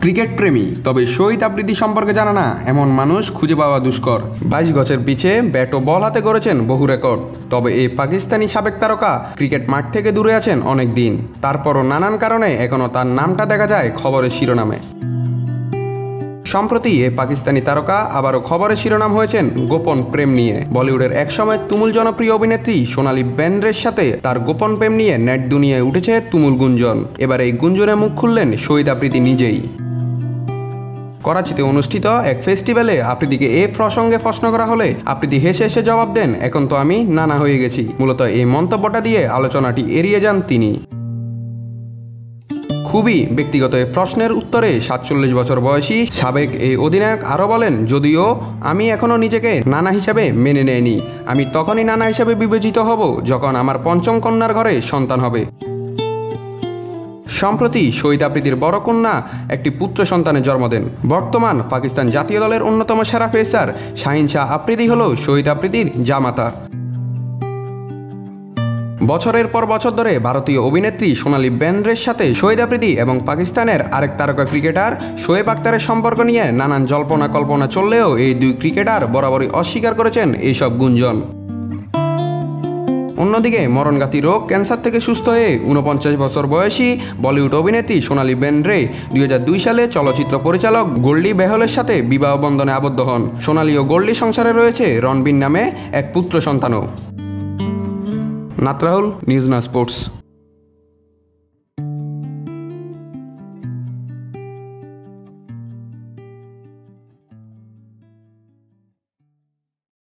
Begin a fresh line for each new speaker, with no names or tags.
Cricket প্রেমী তবে শহীদ আফ্রিদি সম্পর্কে জানা না এমন মানুষ খুঁজে পাওয়া দুষ্কর। 22 গজের পিছে ব্যাট ও বল হাতে গড়েছেন বহু রেকর্ড। তবে এই পাকিস্তানি সাবেক তারকা ক্রিকেট মাঠ থেকে দূরে আছেন অনেক দিন। তারপরও নানান কারণে এখনও তার নামটা দেখা যায় খবরের শিরোনামে। সম্প্রতি এই পাকিস্তানি তারকা আবারও খবরের শিরোনাম হয়েছেন গোপন প্রেম নিয়ে। বলিউডের একসময় তুমুল জনপ্রিয় অভিনেত্রী সোনালী বেন্দ্রের সাথে তার গোপন প্রেম নিয়ে নেট দুনিয়ায় উঠেছে তুমুল গুঞ্জন। এবার এই গুঞ্জনে মুখ খুললেন শহীদ আফ্রিদি নিজেই। করাচিতে অনুষ্ঠিত এক ফেস্টিভ্যালে আফ্রিদিকে এ প্রসঙ্গে প্রশ্ন করা হলে আফ্রিদি হেসে হেসে জবাব দেন, এখন তো আমি নানা হয়ে গেছি। মূলত এই মন্তব্যটা দিয়ে আলোচনাটি এড়িয়ে যান তিনি। খুবই ব্যক্তিগত এই প্রশ্নের উত্তরে 47 বছর বয়সী সাবেক এই অধিনায়ক আরও বলেন, যদিও আমি এখনও নিজেকে নানা হিসাবে মেনে নেইনি, আমি তখনই নানা হিসাবে বিবেচিত হব যখন আমার পঞ্চম কন্যার ঘরে সন্তান হবে। সম্প্রতি শহীদ আফ্রিদির বড় কন্যা একটি পুত্র সন্তানের জন্ম দেন। বর্তমান পাকিস্তান জাতীয় দলের অন্যতম সেরা পেসার শাহিন শাহ আফ্রিদি হল শহীদ আফ্রিদির জামাতা। বছরের পর বছর ধরে ভারতীয় অভিনেত্রী সোনালী বেন্দ্রের সাথে শহীদ আফ্রিদি এবং পাকিস্তানের আরেক তারকা ক্রিকেটার শোয়েব আখতারের সম্পর্ক নিয়ে নানান জল্পনা কল্পনা চললেও এই দুই ক্রিকেটার বরাবরই অস্বীকার করেছেন এইসব গুঞ্জন। অন্যদিকে মরণঘাতী রোগ ক্যান্সার থেকে সুস্থ হয়ে 49 বছর বয়সী বলিউড অভিনেত্রী সোনালী বেন্দ্রে 2002 সালে চলচ্চিত্র পরিচালক গোল্ডি বেহলের সাথে বিবাহ বন্ধনে আবদ্ধ হন। সোনালী ও গোল্ডি সংসারে রয়েছে রণবীর নামে এক পুত্র সন্তানও। নাতরাহুল, নিউজ না স্পোর্টস।